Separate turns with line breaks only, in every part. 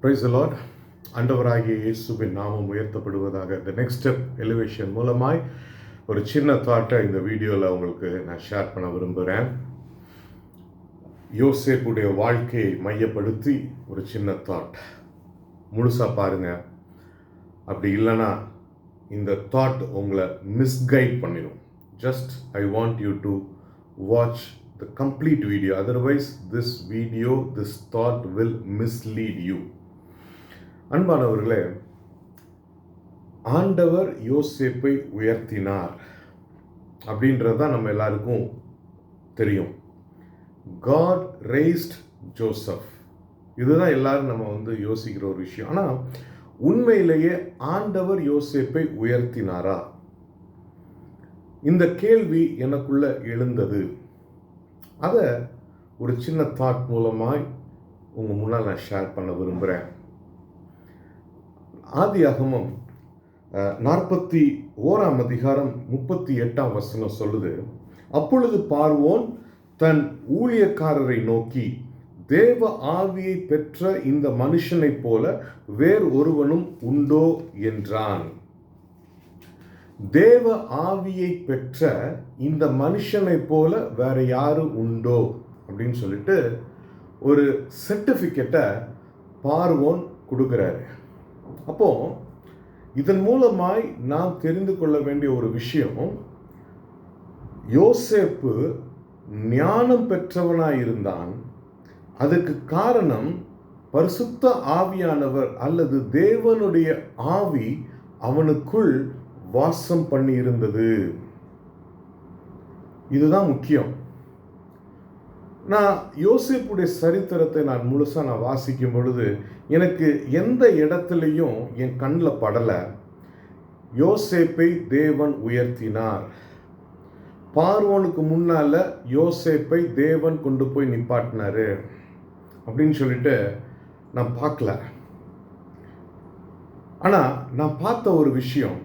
Praise the Lord. ஆண்டவராகிய இயேசுவின் நாமம் உயர்த்தப்படுவதாக. த நெக்ஸ்ட் ஸ்டெப் எலிவேஷன் மூலமாய் ஒரு சின்ன தாட்டை இந்த வீடியோவில் உங்களுக்கு நான் ஷேர் பண்ண விரும்புகிறேன். யோசேப்புடைய வாழ்க்கையை மையப்படுத்தி ஒரு சின்ன தாட் முழுசாக பாருங்கள். அப்படி இல்லைன்னா இந்த தாட் உங்களை மிஸ்கைட் பண்ணிடும். Just I want you to watch the complete video, otherwise this thought will mislead you. அன்பானவர்களே, ஆண்டவர் யோசேப்பை உயர்த்தினார் அப்படின்றது தான் நம்ம எல்லாருக்கும் தெரியும். God raised Joseph. இதுதான் எல்லாரும் நம்ம யோசிக்கிற ஒரு விஷயம். ஆனால் உண்மையிலேயே ஆண்டவர் யோசேப்பை உயர்த்தினாரா? இந்த கேள்வி எனக்குள்ள எழுந்தது. அதை ஒரு சின்ன தாட் மூலமாய் உங்கள் முன்னால் நான் ஷேர் பண்ண விரும்புகிறேன். ஆதியாகமம் 41 அதிகாரம் 38 சொல்லுது, அப்பொழுது பார்வோன் தன் ஊழியக்காரரை நோக்கி, தேவ ஆவியை பெற்ற இந்த மனுஷனைப் போல வேறு ஒருவனும் உண்டோ என்றான். தேவ ஆவியை பெற்ற இந்த மனுஷனை போல வேற யாரு உண்டோ அப்படின்னு சொல்லிட்டு ஒரு சர்டிஃபிகேட்டை பார்வோன் கொடுக்கிறாரு. அப்போ இதன் மூலமாய் நாம் தெரிந்து கொள்ள வேண்டிய ஒரு விஷயம், யோசேப்பு ஞானம் பெற்றவனாய் இருந்தான். அதுக்கு காரணம் பரிசுத்த ஆவியானவர் அல்லது தேவனுடைய ஆவி அவனுக்குள் வாசம் பண்ணி இருந்தது. இதுதான் முக்கியம். நான் யோசேப்புடைய சரித்திரத்தை நான் முழுசாக வாசிக்கும் பொழுது எனக்கு எந்த இடத்துலையும் என் கண்ணில் படலை யோசேப்பை தேவன் உயர்த்தினார், பார்வோனுக்கு முன்னால யோசேப்பை தேவன் கொண்டு போய் நிப்பாட்டினாரு அப்படின்னு சொல்லிட்டு நான் பார்க்கல. ஆனால் நான் பார்த்த ஒரு விஷயம்,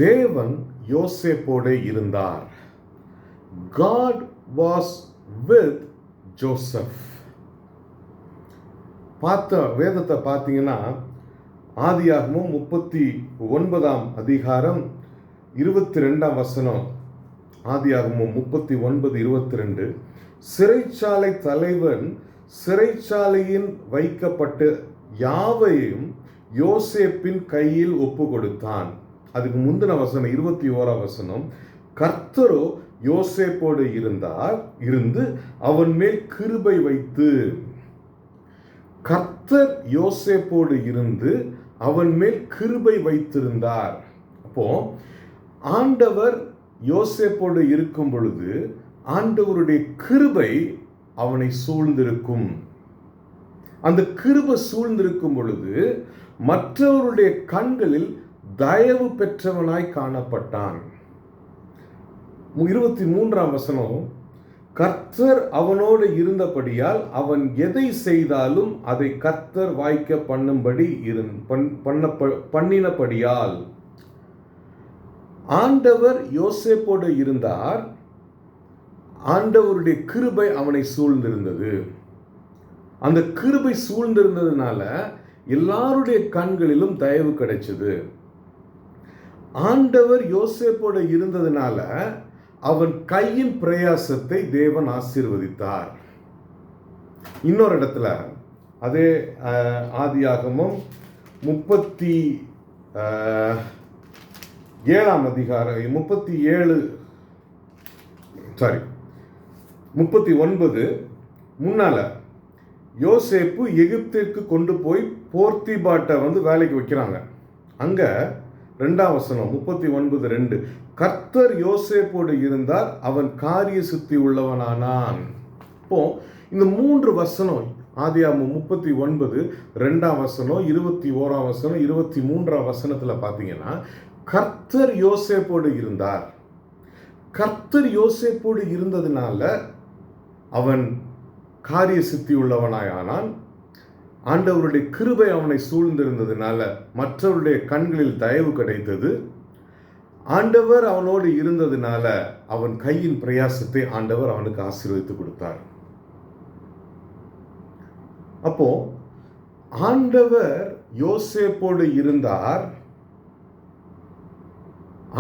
தேவன் யோசேப்போடு இருந்தார். God was with Joseph. வேதத்தை பார்த்தீங்கன்னா ஆதியாகமம் 39 அதிகாரம் 22 ஆதியாகமம் 39:22, சிறைச்சாலை தலைவன் சிறைச்சாலையின் வைக்கப்பட்ட யாவையும் யோசேப்பின் கையில் ஒப்பு கொடுத்தான். அதுக்கு முந்தின வசனம் 21 கர்த்தரோ யோசேப்போடு இருந்து அவன் மேல் கிருபை வைத்து. கர்த்தர் யோசேப்போடு இருந்து அவன் மேல் கிருபை வைத்திருந்தார். அப்போ ஆண்டவர் யோசேப்போடு இருக்கும் பொழுது ஆண்டவருடைய கிருபை அவனை சூழ்ந்திருக்கும். அந்த கிருபை சூழ்ந்திருக்கும் பொழுது மற்றவருடைய கண்களில் தயவு பெற்றவனாய் காணப்பட்டான். 23 கர்த்தர் அவனோடு இருந்தபடியால் அவன் எதை செய்தாலும் அதை கர்த்தர் வாய்க்க பண்ணினபடியால். ஆண்டவர் யோசேப்போடு இருந்தார். ஆண்டவருடைய கிருபை அவனை சூழ்ந்திருந்தது. அந்த கிருபை சூழ்ந்திருந்ததுனால எல்லாருடைய கண்களிலும் தயவு கிடைச்சது. ஆண்டவர் யோசேப்போடு இருந்ததுனால அவன் கையின் பிரயாசத்தை தேவன் ஆசீர்வதித்தார். இன்னொரு இடத்துல அதே ஆதியாகமம் 37 அதிகாரம் 39 முன்னால யோசேப்பு எகிப்திற்கு கொண்டு போய் போர்த்திபாட்டை வேலைக்கு வைக்கிறாங்க. அங்க 2 39:2, கர்த்தர் யோசேப்போடு இருந்தார், அவன் காரிய சித்தி உள்ளவனானான். இப்போ இந்த 3 வசனம் ஆதியாகமம் 39 2 21 23 பார்த்தீங்கன்னா கர்த்தர் யோசேப்போடு இருந்தார். கர்த்தர் யோசேப்போடு இருந்ததுனால அவன் காரிய சித்தி உள்ளவனாய் ஆனான். ஆண்டவருடைய கிருபை அவனை சூழ்ந்திருந்ததுனால மற்றவருடைய கண்களில் தயவு கிடைத்தது. ஆண்டவர் அவனோடு இருந்ததுனால அவன் கையின் பிரயாசத்தை ஆண்டவர் அவனுக்கு ஆசீர்வதித்து கொடுத்தார். அப்போ ஆண்டவர் யோசேப்போடு இருந்தார்.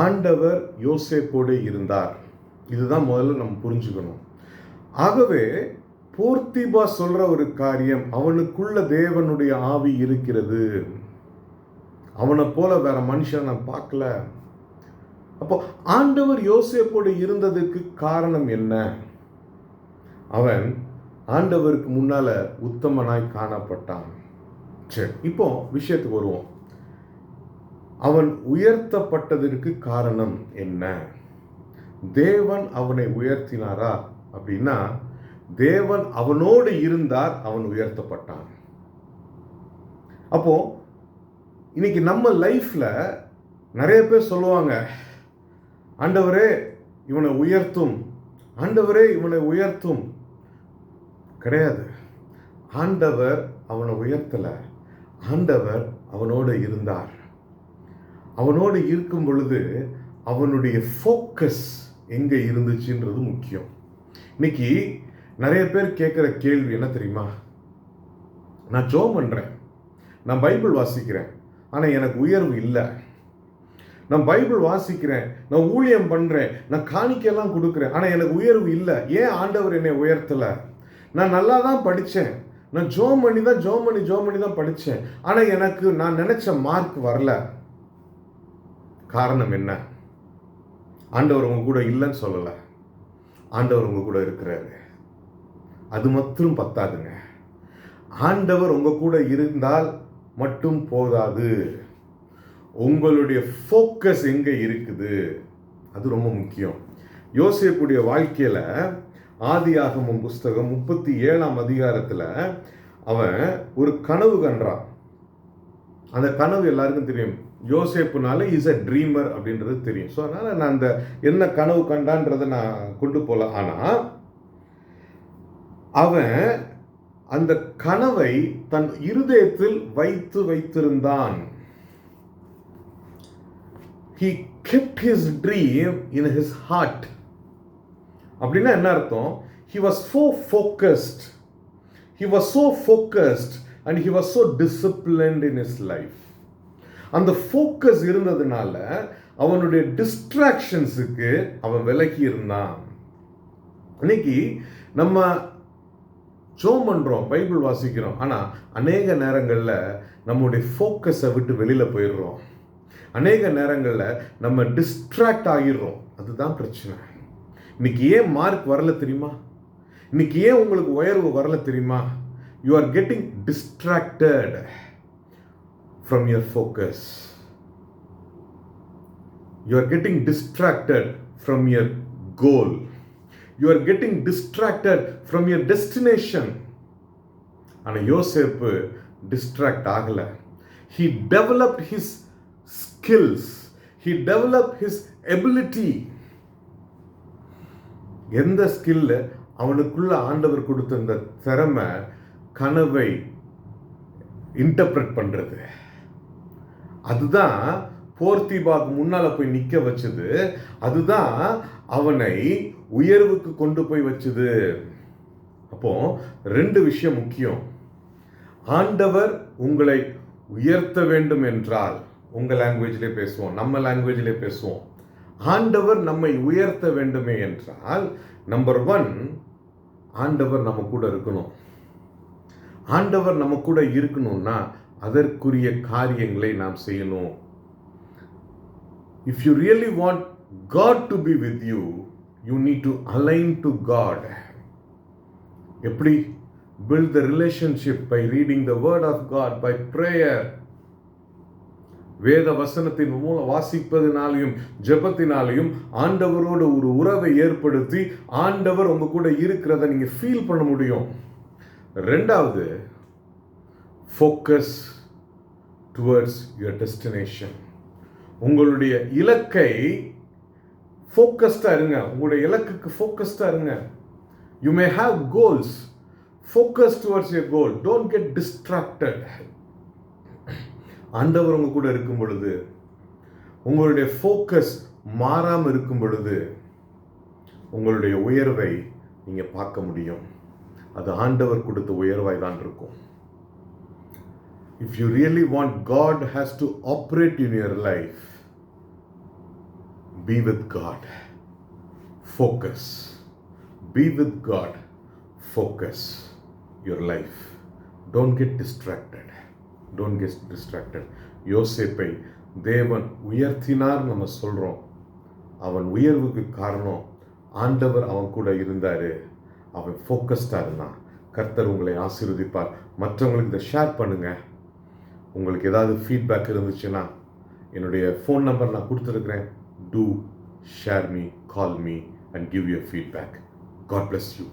ஆண்டவர் யோசேப்போடு இருந்தார். இதுதான் முதல்ல நம்ம புரிஞ்சுக்கணும். ஆகவே போர்த்திபா சொல்ற ஒரு காரியம், அவனுக்குள்ள தேவனுடைய ஆவி இருக்கிறது, அவனை போல வேற மனுஷன் நான் பார்க்கல. அப்போ ஆண்டவர் யோசேப்போடு இருந்ததுக்கு காரணம் என்ன? அவன் ஆண்டவருக்கு முன்னால உத்தமனாய் காணப்பட்டான். சரி, இப்போ விஷயத்துக்கு வருவோம். அவன் உயர்த்தப்பட்டதற்கு காரணம் என்ன? தேவன் அவனை உயர்த்தினாரா அப்படின்னா, தேவன் அவனோடு இருந்தார், அவன் உயர்த்தப்பட்டான். அப்போ இன்னைக்கு நம்ம லைஃப்ல நிறைய பேர் சொல்லுவாங்க, ஆண்டவரே இவனை உயர்த்தும், ஆண்டவரே இவனை உயர்த்தும். கிடையாது. ஆண்டவர் அவனை உயர்த்தல, ஆண்டவர் அவனோடு இருந்தார். அவனோடு இருக்கும் பொழுது அவனுடைய ஃபோக்கஸ் எங்க இருந்துச்சுன்றது முக்கியம். இன்னைக்கு நிறைய பேர் கேட்குற கேள்வி என்ன தெரியுமா? நான் ஜெபம் பண்றேன், நான் பைபிள் வாசிக்கிறேன், ஆனால் எனக்கு உயர்வு இல்லை. நான் பைபிள் வாசிக்கிறேன், நான் ஊழியம் பண்றேன், நான் காணிக்கையெல்லாம் கொடுக்குறேன், ஆனால் எனக்கு உயர்வு இல்லை. ஏன் ஆண்டவர் என்னை உயர்த்தலை? நான் நல்லா தான் படித்தேன், நான் ஜெபம் பண்ணி தான் படித்தேன், ஆனால் எனக்கு நான் நினைச்ச மார்க் வரல. காரணம் என்ன? ஆண்டவர் உங்க கூட இல்லைன்னு சொல்லலை, ஆண்டவர் உங்க கூட இருக்கிறாரு. அது மட்டும் பத்தாதுங்க. ஆண்டவர் உங்க கூட இருந்தால் மட்டும் போதாது, உங்களுடைய ஃபோக்கஸ் எங்க இருக்குது அது ரொம்ப முக்கியம். யோசேப்புடைய வாழ்க்கையில ஆதியாகமம் புஸ்தகம் 37ஆம் அதிகாரத்துல அவன் ஒரு கனவு கண்டான். அந்த கனவு எல்லாருக்கும் தெரியும். யோசேப்புனால இஸ் அ ட்ரீமர் அப்படின்றது தெரியும். ஸோ அதனால நான் அந்த என்ன கனவு கண்டான்றதை நான் கொண்டு போல. ஆனா அவன் அந்த கனவை தன் இருதயத்தில் வைத்திருந்தான். He kept his dream in his heart. அப்படின்னா என்ன அர்த்தம்? He was so focused. He was so focused and he was so disciplined in his life. அந்த ஃபோக்கஸ் இருந்ததுனால அவனுடைய டிஸ்ட்ராக்ஷன்ஸுக்கு அவன் விலகி இருந்தான். இன்னைக்கு நம்ம ஜெபம் பண்றோம், பைபிள் வாசிக்கிறோம், ஆனால் அநேக நேரங்களில் நம்முடைய ஃபோக்கஸை விட்டு வெளியில் போயிடுறோம். அநேக நேரங்களில் நம்ம டிஸ்ட்ராக்ட் ஆகிடுறோம். அதுதான் பிரச்சனை. இன்னைக்கு ஏன் மார்க் வரல தெரியுமா? இன்னைக்கு ஏன் உங்களுக்கு உயர்வு வரல தெரியுமா? You are getting distracted from your focus. You are getting distracted from your goal. You are getting distracted from your destination. ஆனா யோசேப்பு distract ஆகல. He developed his skills. He developed his ability. எந்த ஸ்கில்? அவனுக்குள்ள ஆண்டவர் கொடுத்த அந்த திறமை, கனவை இன்டர்பிரட் பண்றது. அதுதான் போர்த்திபாக்கு முன்னால போய் நிக்க வச்சது. அதுதான் அவனை உயர்வுக்கு கொண்டு போய் வச்சது. அப்போ ரெண்டு விஷயம் முக்கியம். ஆண்டவர் உங்களை உயர்த்த வேண்டும் என்றால், உங்க லாங்குவேஜ்லேயே பேசுவோம், நம்ம லாங்குவேஜ்லேயே பேசுவோம், ஆண்டவர் நம்மை உயர்த்த வேண்டுமே என்றால், நம்பர் 1, ஆண்டவர் நம்ம கூட இருக்கணும். ஆண்டவர் நம்ம கூட இருக்கணும்னா அதற்குரிய காரியங்களை நாம் செய்யணும். If you really want God to be with you, you need to align to God. எப்படி? Build the relationship by reading the word of God, by prayer. வேத வசனத்தின் மூலம் வாசிப்பதினாலையும் ஜெபத்தினாலையும் ஆண்டவரோடு ஒரு உறவை ஏற்படுத்தி ஆண்டவர் உங்க கூட இருக்கிறத நீங்க ஃபீல் பண்ண முடியும். ரெண்டாவது, ஃபோக்கஸ் டுவர்ட்ஸ் யுவர் டெஸ்டினேஷன். உங்களுடைய இலக்கை ஃபோக்கஸ்டா இருங்க. உங்களுடைய இலக்குக்கு ஃபோக்கஸ்டா இருங்க. You may have goals. Focus towards your goal. Don't get distracted. ஆண்டவர் உங்க கூட இருக்கும் பொழுது, உங்களுடைய ஃபோக்கஸ் மாறாமல் இருக்கும் பொழுது, உங்களுடைய உயர்வை நீங்க பார்க்க முடியும். அது ஆண்டவர் கொடுத்த உயர்வாய் தான் இருக்கும். If you really want God has to operate in your life, be with God. Focus. Be with God. Focus your life. Don't get distracted. Don't get distracted. யோசேப்பை தேவன் உயர்த்தினார் நம்ம சொல்கிறோம். அவன் உயர்வுக்கு காரணம் ஆண்டவர் அவன் கூட இருந்தார். அவன் ஃபோக்கஸ்டாக இருந்தான். கர்த்தர் உங்களை ஆசீர்வதிப்பார். மற்றவங்களுக்கு இதை ஷேர் பண்ணுங்கள். உங்களுக்கு ஏதாவது ஃபீட்பேக் இருந்துச்சுன்னா என்னுடைய ஃபோன் நம்பர் நான் கொடுத்துருக்குறேன். Do share me, call me and give your feedback. God bless you.